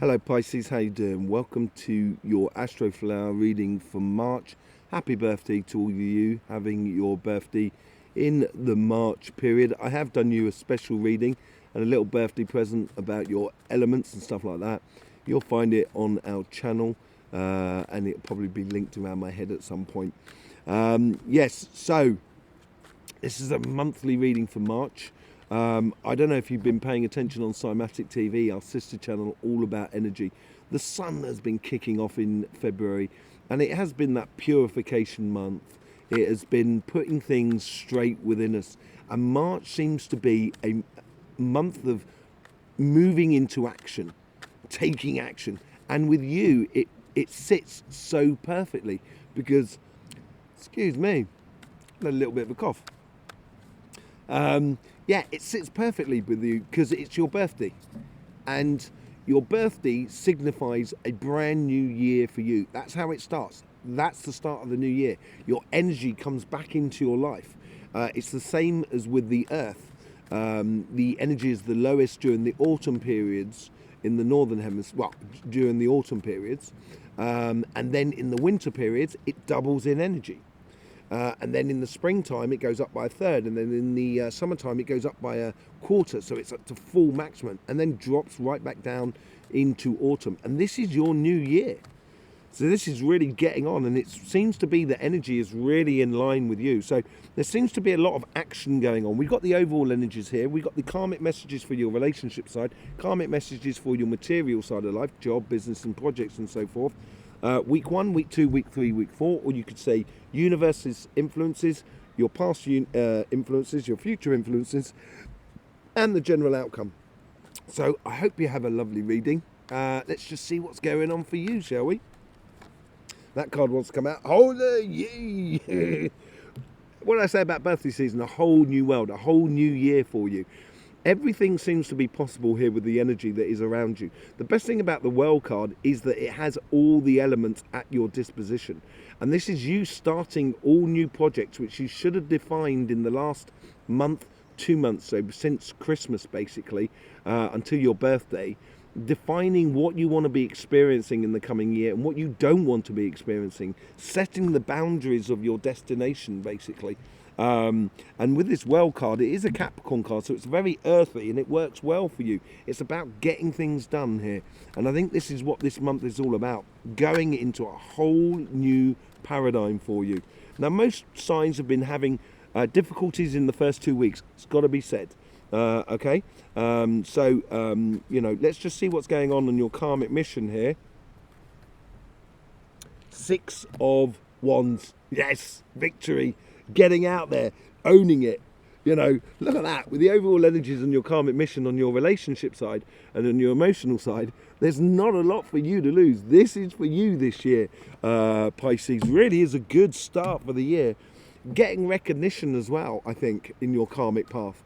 Hello Pisces, how you doing? Welcome to your Astroflower reading for March. Happy birthday to all of you having your birthday in the March period. I have done you a special reading and a little birthday present about your elements and stuff like that. You'll find it on our channel and it'll probably be linked around my head at some point. Yes, so this is a monthly reading for March. I don't know if you've been paying attention on Cymatic TV, our sister channel, all about energy. The sun has been kicking off in February, and it has been that purification month. It has been putting things straight within us. And March seems to be a month of moving into action, taking action. And with you, it sits so perfectly because, excuse me, a little bit of a cough. Yeah, it sits perfectly with you because it's your birthday, and your birthday signifies a brand new year for you. That's how it starts. That's the start of the new year. Your energy comes back into your life. It's the same as with the earth. The energy is the lowest during the autumn periods in the northern hemisphere, well, during the autumn periods, and then in the winter periods it doubles in energy. And then in the springtime it goes up by a third, and then in the summertime it goes up by a quarter, so it's up to full maximum, and then drops right back down into autumn. And this is your new year, so this is really getting on, and it seems to be that energy is really in line with you. So there seems to be a lot of action going on. We've got the overall energies here. We've got the karmic messages for your relationship side, karmic messages for your material side of life, job, business and projects and so forth. Week 1, week 2, week 3, week 4, or you could say universe's influences, your past influences, your future influences, and the general outcome. So I hope you have a lovely reading. Let's just see what's going on for you, shall we? That card wants to come out. Holy ye! What did I say about birthday season? A whole new world, a whole new year for you. Everything seems to be possible here with the energy that is around you. The best thing about the World card is that it has all the elements at your disposition. And this is you starting all new projects, which you should have defined in the last month, 2 months, so since Christmas basically, until your birthday, defining what you want to be experiencing in the coming year and what you don't want to be experiencing, setting the boundaries of your destination basically. And with this Well card, it is a Capricorn card, so it's very earthy and it works well for you. It's about getting things done here, and I think this is what this month is all about, going into a whole new paradigm for you. Now, most signs have been having difficulties in the first 2 weeks. It's got to be said. Okay, you know, let's just see what's going on your karmic mission here. 6 of Wands. Yes, victory. Getting out there, owning it. You know, look at that. With the overall energies on your karmic mission on your relationship side and on your emotional side, there's not a lot for you to lose. This is for you this year, Pisces. Really is a good start for the year. Getting recognition as well, I think, in your karmic path.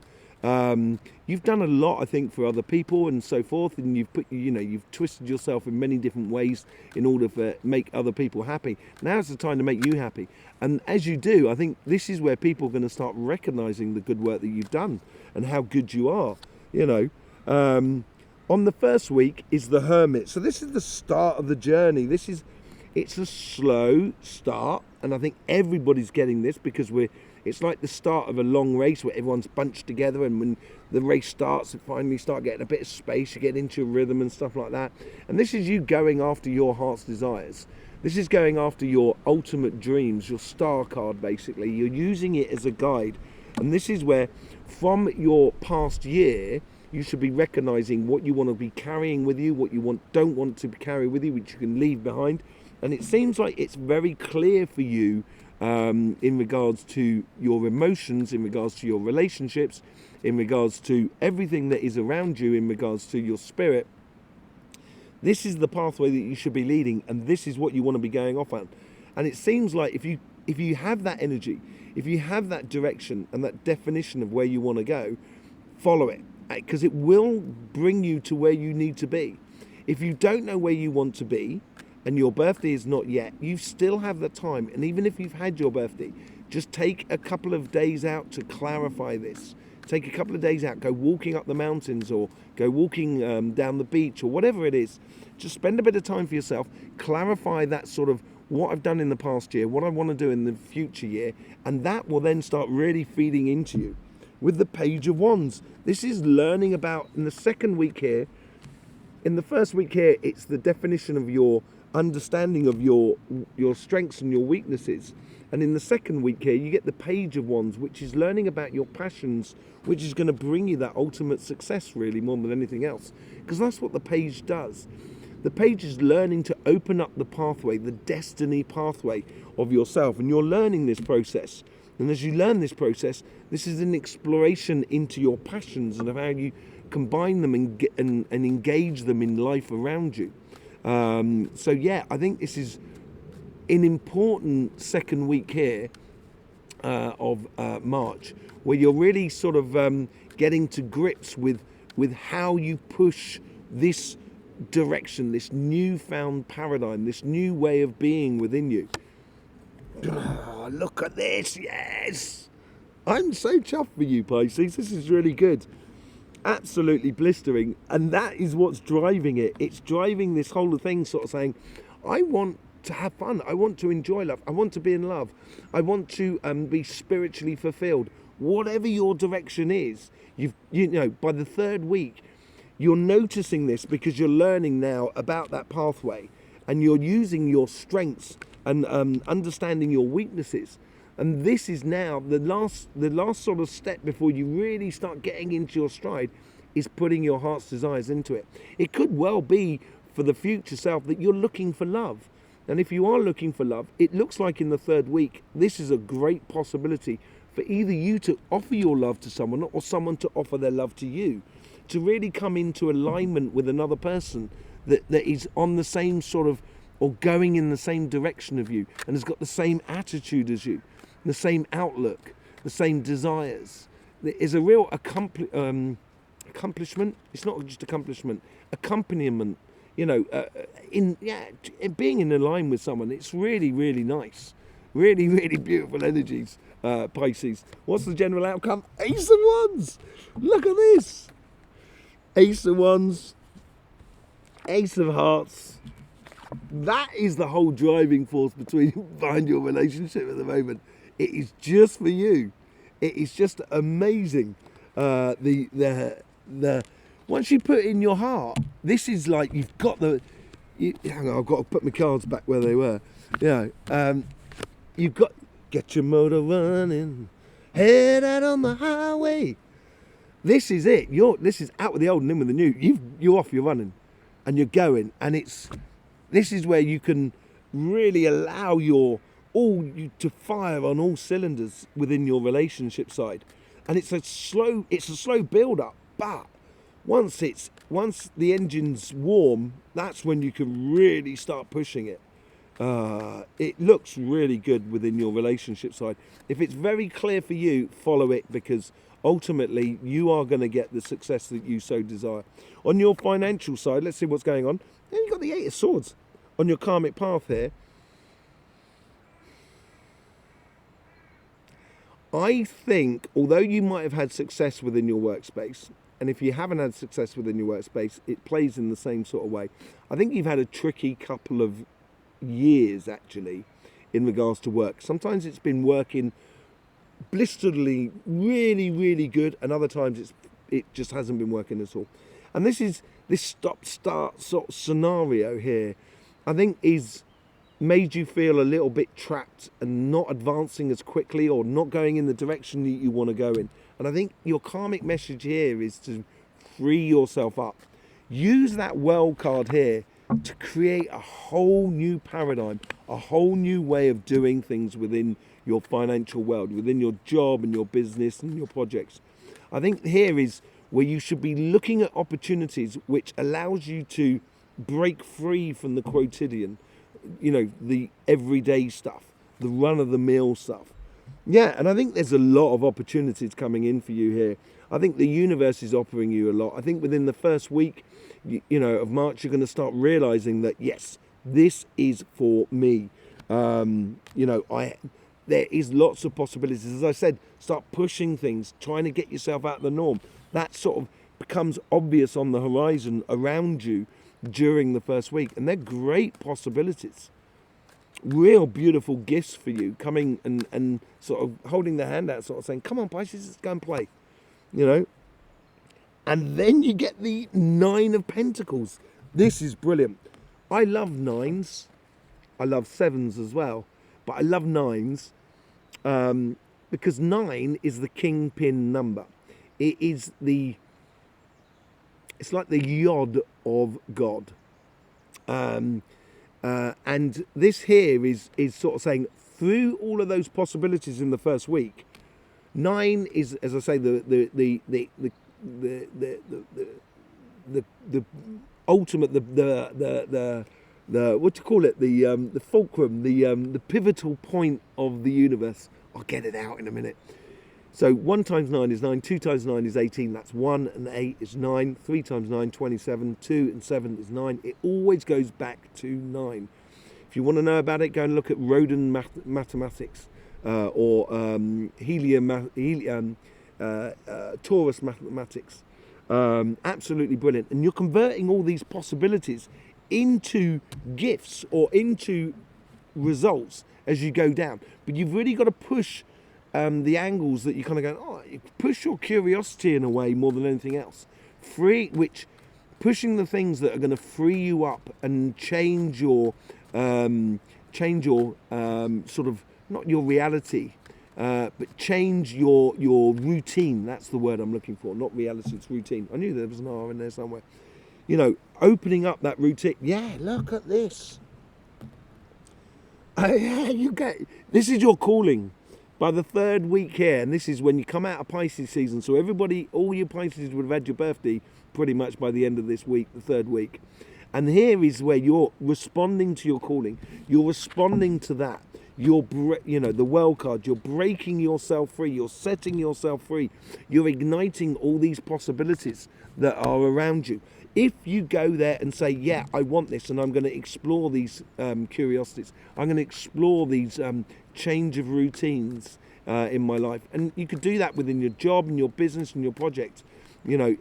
You've done a lot, I think, for other people and so forth, and you've put, you know, you've twisted yourself in many different ways in order to make other people happy. Now's the time to make you happy, and as you do, I think this is where people are going to start recognizing the good work that you've done and how good you are. You know, on the first week is the Hermit, so this is the start of the journey. It's a slow start, and I think everybody's getting this because it's like the start of a long race where everyone's bunched together, and when the race starts, you finally start getting a bit of space, you get into a rhythm and stuff like that. And this is you going after your heart's desires. This is going after your ultimate dreams, your star card basically. You're using it as a guide. And this is where, from your past year, you should be recognizing what you want to be carrying with you, what you don't want to carry with you, which you can leave behind. And it seems like it's very clear for you in regards to your emotions, in regards to your relationships, in regards to everything that is around you, in regards to your spirit. This is the pathway that you should be leading, and this is what you want to be going off on. And it seems like if you have that energy, if you have that direction and that definition of where you want to go, follow it, because it will bring you to where you need to be. If you don't know where you want to be, and your birthday is not yet, you still have the time. And even if you've had your birthday, just take a couple of days out to clarify this. take a couple of days out, go walking up the mountains or go walking down the beach or whatever it is. Just spend a bit of time for yourself, clarify that sort of what I've done in the past year, what I want to do in the future year, and that will then start really feeding into you. With the Page of Wands, this is learning about, in the second week here, in the first week here, it's the definition of your understanding of your strengths and your weaknesses. And in the second week here, you get the Page of Wands, which is learning about your passions, which is going to bring you that ultimate success, really, more than anything else. Because that's what the Page does. The Page is learning to open up the pathway, the destiny pathway of yourself. And you're learning this process. And as you learn this process, this is an exploration into your passions and of how you combine them and engage them in life around you. So yeah, I think this is an important second week here of March, where you're really sort of getting to grips with how you push this direction, this newfound paradigm, this new way of being within you. Oh, look at this, yes! I'm so chuffed for you, Pisces. This is really good. Absolutely blistering. And that is what's driving it. It's driving this whole thing, sort of saying, I want to have fun. I want to enjoy love. I want to be in love. I want to be spiritually fulfilled. Whatever your direction is, you know, by the third week, you're noticing this because you're learning now about that pathway, and you're using your strengths and understanding your weaknesses. And this is now the last sort of step before you really start getting into your stride, is putting your heart's desires into it. It could well be for the future self that you're looking for love. And if you are looking for love, it looks like in the third week, this is a great possibility for either you to offer your love to someone or someone to offer their love to you, to really come into alignment with another person that is on the same sort of, or going in the same direction of you, and has got the same attitude as you, the same outlook, the same desires. There is a real accomplishment. It's not just accomplishment, accompaniment. You know, in being in line with someone, it's really, really nice. Really, really beautiful energies, Pisces. What's the general outcome? Ace of Wands. Look at this. Ace of Wands, Ace of Hearts. That is the whole driving force behind your relationship at the moment. It is just for you. It is just amazing. The once you put in your heart, this is like you've got hang on, I've got to put my cards back where they were. You've got, get your motor running, head out on the highway. This is it. This is out with the old and in with the new. You're off, you're running, and you're going. And this is where you can really allow you to fire on all cylinders within your relationship side. And it's a slow build up, but once the engine's warm, that's when you can really start pushing it. It looks really good within your relationship side. If it's very clear for you, follow it, because ultimately you are going to get the success that you so desire. On your financial side, let's see what's going on. And you've got the Eight of Swords on your karmic path here. I think, although you might have had success within your workspace, and if you haven't had success within your workspace, it plays in the same sort of way. I think you've had a tricky couple of years, actually, in regards to work. Sometimes it's been working blisteringly, really, really good, and other times it just hasn't been working at all. And this stop-start sort of scenario here, I think, is made you feel a little bit trapped and not advancing as quickly, or not going in the direction that you want to go in. And I think your karmic message here is to free yourself up. Use that well card here to create a whole new paradigm, a whole new way of doing things within your financial world, within your job and your business and your projects. I think here is where you should be looking at opportunities which allows you to break free from the quotidian, you know, the everyday stuff, the run-of-the-mill stuff. Yeah, and I think there's a lot of opportunities coming in for you here. I think the universe is offering you a lot. I think within the first week, of March, you're going to start realizing that, yes, this is for me. there is lots of possibilities. As I said, start pushing things, trying to get yourself out of the norm. That sort of becomes obvious on the horizon around you during the first week, and they're great possibilities. Real beautiful gifts for you coming and sort of holding their hand out, sort of saying, come on, Pisces, let's go and play, you know. And then you get the Nine of Pentacles. This is brilliant. I love nines. I love sevens as well, but I love nines because 9 is the kingpin number. It's like the yod of God. And this here is sort of saying, through all of those possibilities in the first week, 9 is, as I say, the ultimate, the what do you call it, the fulcrum, the pivotal point of the universe. I'll get it out in a minute. So 1 times 9 is 9, 2 times 9 is 18, that's 1, and 8 is 9, 3 times 9, 27, 2 and 7 is 9. It always goes back to 9. If you want to know about it, go and look at Rodin mathematics or Taurus mathematics. Absolutely brilliant. And you're converting all these possibilities into gifts or into results as you go down. But you've really got to push the angles that you kind of go, you push your curiosity in a way more than anything else. Pushing the things that are going to free you up and change your sort of, not your reality, but change your routine. That's the word I'm looking for. Not reality, it's routine. I knew there was an R in there somewhere. You know, opening up that routine. Yeah, look at this. This is your calling. By the 3rd week here, and this is when you come out of Pisces season, so everybody, all your Pisces would have had your birthday pretty much by the end of this week, the 3rd week. And here is where you're responding to your calling. You're responding to that. The World card, you're breaking yourself free. You're setting yourself free. You're igniting all these possibilities that are around you. If you go there and say, yeah, I want this, and I'm going to explore these curiosities, I'm going to explore these change of routines in my life. And you could do that within your job and your business and your project, you know,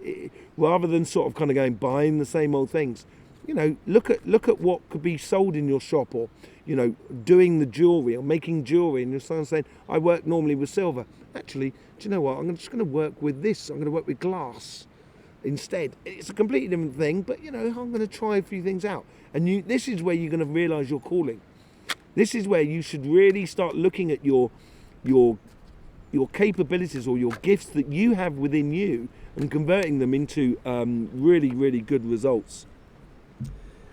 rather than sort of kind of going buying the same old things. You know, look at what could be sold in your shop, or, you know, doing the jewelry or making jewelry, and you're saying, I work normally with silver. Actually, do you know what? I'm just going to work with this. I'm going to work with glass instead. It's a completely different thing, but, you know, I'm going to try a few things out. And this is where you're going to realize your calling. This is where you should really start looking at your capabilities or your gifts that you have within you and converting them into really, really good results.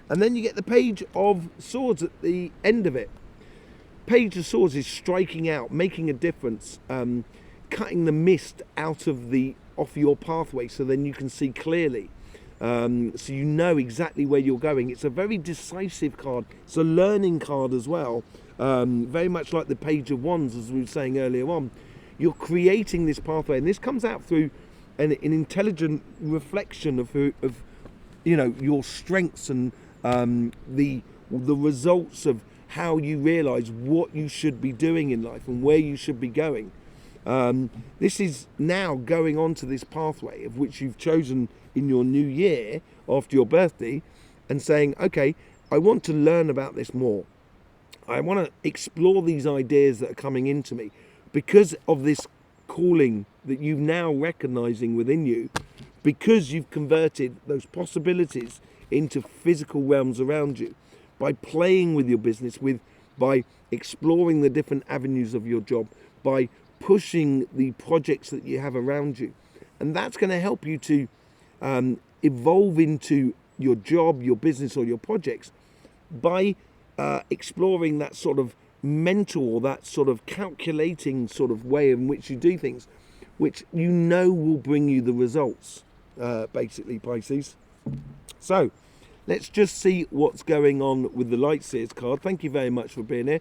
And then you get the Page of Swords at the end of it. Page of Swords is striking out, making a difference, cutting the mist out of your pathway, so then you can see clearly. So you know exactly where you're going. It's a very decisive card. It's a learning card as well. Very much like the Page of Wands, as we were saying earlier on. You're creating this pathway, and this comes out through an intelligent reflection of you know, your strengths and the results of how you realize what you should be doing in life and where you should be going. This is now going on to this pathway of which you've chosen in your new year after your birthday, and saying, okay, I want to learn about this more. I want to explore these ideas that are coming into me because of this calling that you've now recognizing within you, because you've converted those possibilities into physical realms around you by playing with your business, by exploring the different avenues of your job, by pushing the projects that you have around you. And that's going to help you to evolve into your job, your business, or your projects by exploring that sort of mental, or that sort of calculating sort of way in which you do things, which you know will bring you the results, basically, Pisces. So let's just see what's going on with the Light Seers card. Thank you very much for being here.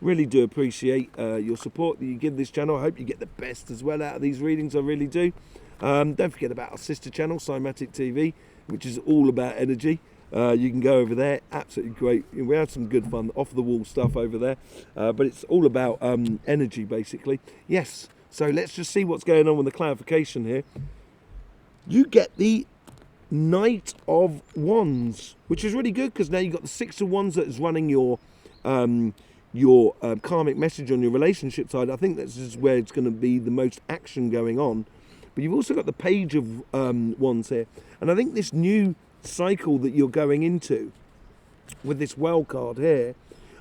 Really do appreciate your support that you give this channel. I hope you get the best as well out of these readings. I really do. Don't forget about our sister channel, Cymatic TV, which is all about energy. You can go over there, absolutely great. We had some good fun, off the wall stuff over there, but it's all about energy basically. Yes, so let's just see what's going on with the clarification here. You get the Knight of Wands, which is really good because now you've got the Six of Wands that is running your karmic message on your relationship side. I think this is where it's going to be the most action going on. But you've also got the Page of Wands here. And I think this new cycle that you're going into with this Well card here,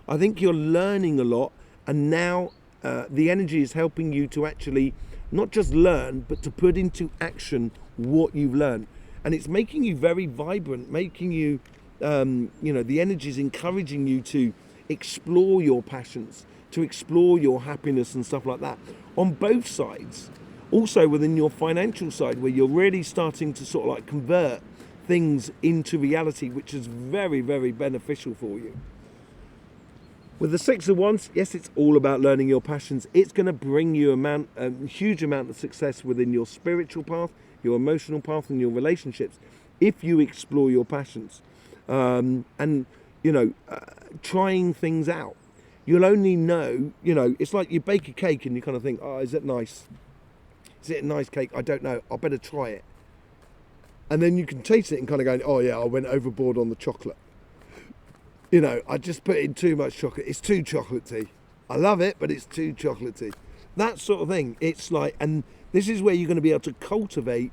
I think you're learning a lot. And now the energy is helping you to actually not just learn, but to put into action what you've learned. And it's making you very vibrant, making you, the energy is encouraging you to explore your passions, to explore your happiness and stuff like that on both sides. Also within your financial side, where you're really starting to sort of like convert things into reality, which is very, very beneficial for you. With the Six of Wands, yes, it's all about learning your passions. It's going to bring you a huge amount of success within your spiritual path, your emotional path, and your relationships if you explore your passions. Trying things out. You'll only know, it's like you bake a cake and you kind of think, oh, is it nice? Is it a nice cake? I don't know. I better try it. And then you can taste it and kind of go, oh yeah, I went overboard on the chocolate. I just put in too much chocolate. It's too chocolatey. I love it, but it's too chocolatey. That sort of thing. It's like, and this is where you're going to be able to cultivate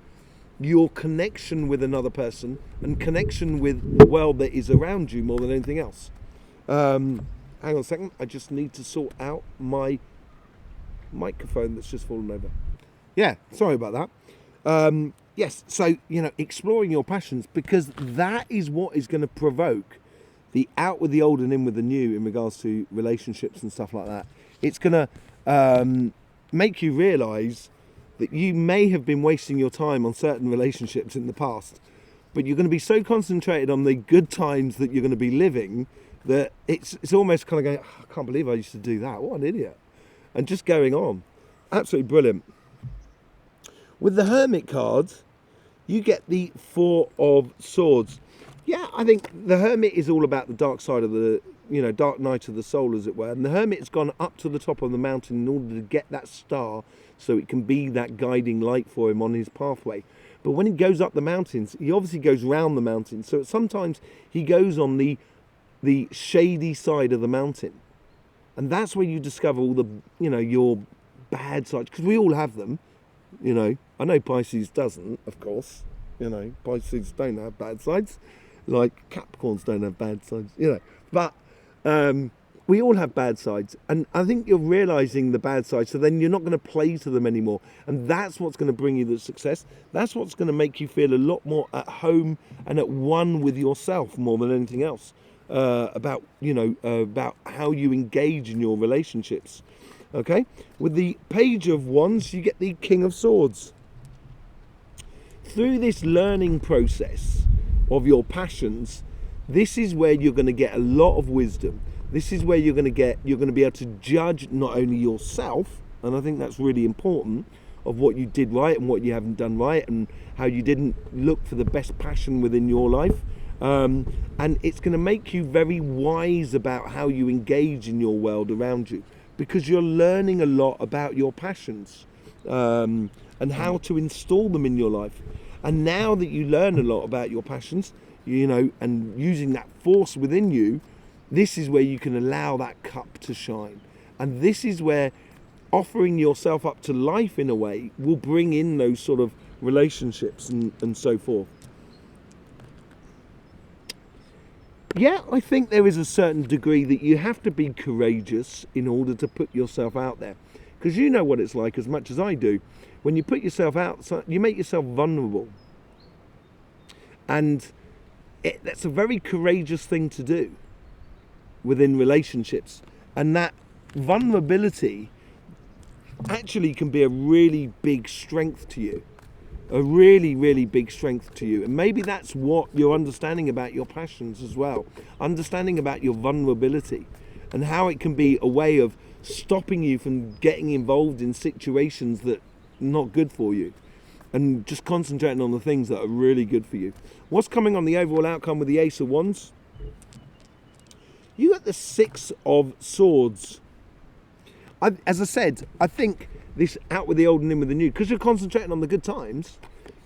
your connection with another person and connection with the world that is around you more than anything else. Hang on a second. I just need to sort out my microphone that's just fallen over. Yeah, sorry about that. Yes, so, exploring your passions, because that is what is going to provoke the out with the old and in with the new in regards to relationships and stuff like that. It's going to make you realise that you may have been wasting your time on certain relationships in the past, but you're going to be so concentrated on the good times that you're going to be living that it's almost kind of going, oh, I can't believe I used to do that. What an idiot. And just going on. Absolutely brilliant. With the Hermit card, you get the Four of Swords. Yeah, I think the Hermit is all about the dark side of the, dark night of the soul, as it were. And the Hermit's gone up to the top of the mountain in order to get that star so it can be that guiding light for him on his pathway. But when he goes up the mountains, he obviously goes round the mountains. So sometimes he goes on the shady side of the mountain. And that's where you discover all the, your bad sides. Because we all have them, I know Pisces doesn't, of course. Pisces don't have bad sides. Like Capricorns don't have bad sides, But we all have bad sides. And I think you're realising the bad sides, so then you're not going to play to them anymore. And that's what's going to bring you the success. That's what's going to make you feel a lot more at home and at one with yourself more than anything else. About how you engage in your relationships. Okay? With the Page of Wands, you get the King of Swords. Through this learning process of your passions, this is where you're going to get a lot of wisdom. This is where you're going to be able to judge not only yourself, and I think that's really important, of what you did right and what you haven't done right, and how you didn't look for the best passion within your life. And it's going to make you very wise about how you engage in your world around you, because you're learning a lot about your passions and how to install them in your life. And now that you learn a lot about your passions, and using that force within you, this is where you can allow that cup to shine. And this is where offering yourself up to life in a way will bring in those sort of relationships and so forth. Yeah, I think there is a certain degree that you have to be courageous in order to put yourself out there. Because you know what it's like as much as I do. When you put yourself out, you make yourself vulnerable. And that's a very courageous thing to do within relationships. And that vulnerability actually can be a really big strength to you. A really, really big strength to you. And maybe that's what you're understanding about your passions as well. Understanding about your vulnerability and how it can be a way of stopping you from getting involved in situations that are not good for you. and just concentrating on the things that are really good for you. What's coming on the overall outcome with the Ace of Wands? You got the Six of Swords. As I said, I think this out with the old and in with the new, because you're concentrating on the good times,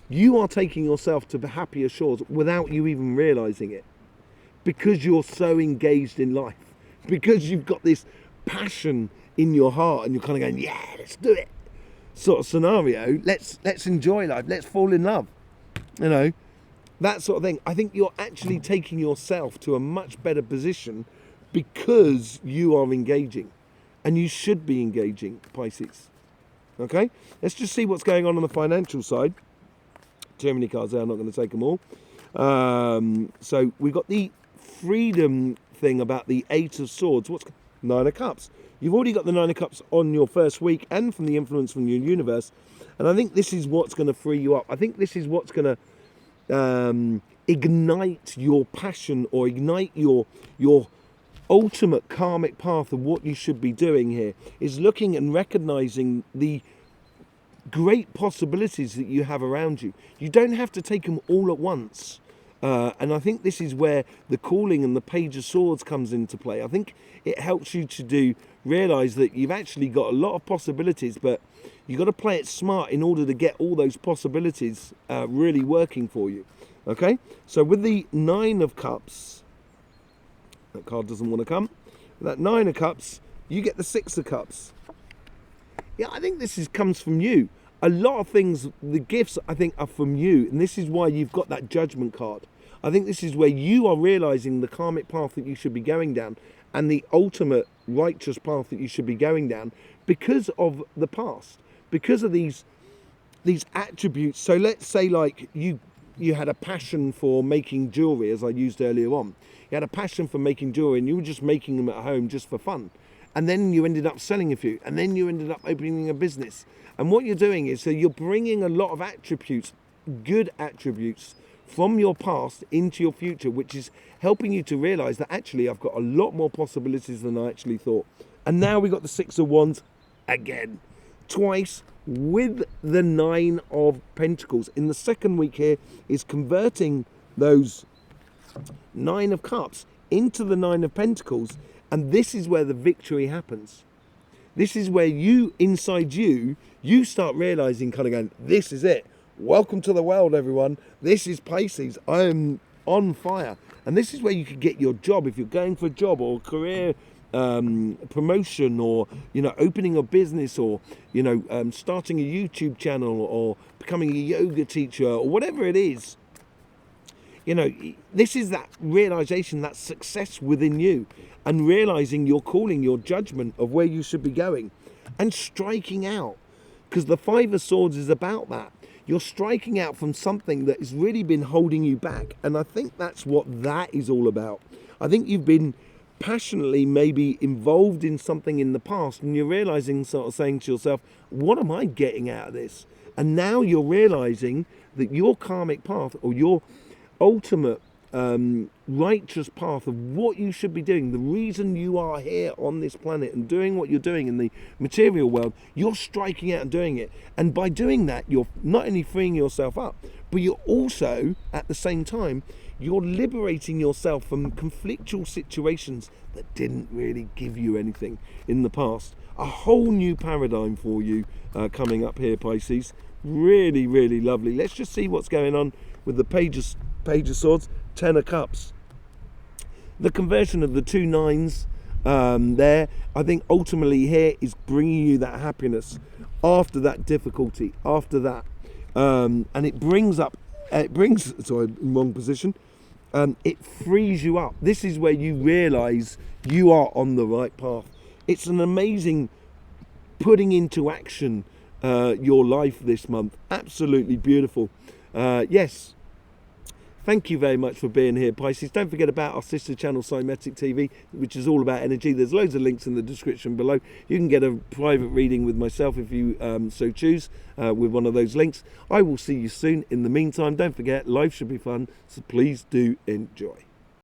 you are taking yourself to happier shores without you even realizing it, because you're so engaged in life, because you've got this passion in your heart and you're kind of going, yeah, let's do it sort of scenario. Let's enjoy life, let's fall in love, you know, that sort of thing. I think you're actually taking yourself to a much better position because you are engaging, and you should be engaging, Pisces. Okay, let's just see what's going on the financial side. Too many cards there, I'm not going to take them all. So we've got the freedom thing about the Eight of Swords. What's Nine of Cups? You've already got the Nine of Cups on your first week, and from the influence from your universe. And I think this is what's going to free you up. I think this is what's going to ignite your passion, or ignite your ultimate karmic path of what you should be doing here, is looking and recognizing the great possibilities that you have around you. You don't have to take them all at once. And I think this is where the calling and the Page of Swords comes into play. I think it helps you to realize that you've actually got a lot of possibilities, but you've got to play it smart in order to get all those possibilities really working for you. Okay, so with the Nine of Cups, that card doesn't want to come. With that Nine of Cups, you get the Six of Cups. Yeah, I think this comes from you. A lot of things, the gifts, I think, are from you. And this is why you've got that Judgment card. I think this is where you are realizing the karmic path that you should be going down, and the ultimate righteous path that you should be going down, because of the past, because of these attributes. So let's say, like, you had a passion for making jewelry, as I used earlier on. You had a passion for making jewelry, and you were just making them at home just for fun. And then you ended up selling a few, and then you ended up opening a business. And what you're doing is, so you're bringing a lot of attributes, good attributes, from your past into your future, which is helping you to realize that actually I've got a lot more possibilities than I actually thought. And now we got the Six of Wands again, twice, with the Nine of Pentacles. In the second week here is converting those Nine of Cups into the Nine of Pentacles, and this is where the victory happens. This is where you, inside you start realizing, kind of going, this is it. Welcome to the world, everyone. This is Pisces. I am on fire. And this is where you could get your job, if you're going for a job or career promotion, or, you know, opening a business, or, you know, starting a YouTube channel, or becoming a yoga teacher, or whatever it is. You know, this is that realization, that success within you, and realizing your calling, your judgment of where you should be going, and striking out, because the Five of Swords is about that. You're striking out from something that has really been holding you back, and I think that's what that is all about. I think you've been passionately maybe involved in something in the past, and you're realizing, sort of saying to yourself, what am I getting out of this? And now you're realizing that your karmic path, or your ultimate righteous path of what you should be doing, the reason you are here on this planet and doing what you're doing in the material world, you're striking out and doing it. And by doing that, you're not only freeing yourself up, but you're also, at the same time, you're liberating yourself from conflictual situations that didn't really give you anything in the past. A whole new paradigm for you coming up here, Pisces. Really, really lovely. Let's just see what's going on with the Page of Swords, Ten of Cups. The conversion of the two nines there, I think ultimately here is bringing you that happiness after that difficulty, after that. And it brings, sorry, wrong position. It frees you up. This is where you realize you are on the right path. It's an amazing putting into action your life this month. Absolutely beautiful. Yes. Thank you very much for being here, Pisces. Don't forget about our sister channel, Cymatic TV, which is all about energy. There's loads of links in the description below. You can get a private reading with myself if you so choose, with one of those links. I will see you soon. In the meantime, don't forget, life should be fun, so please do enjoy.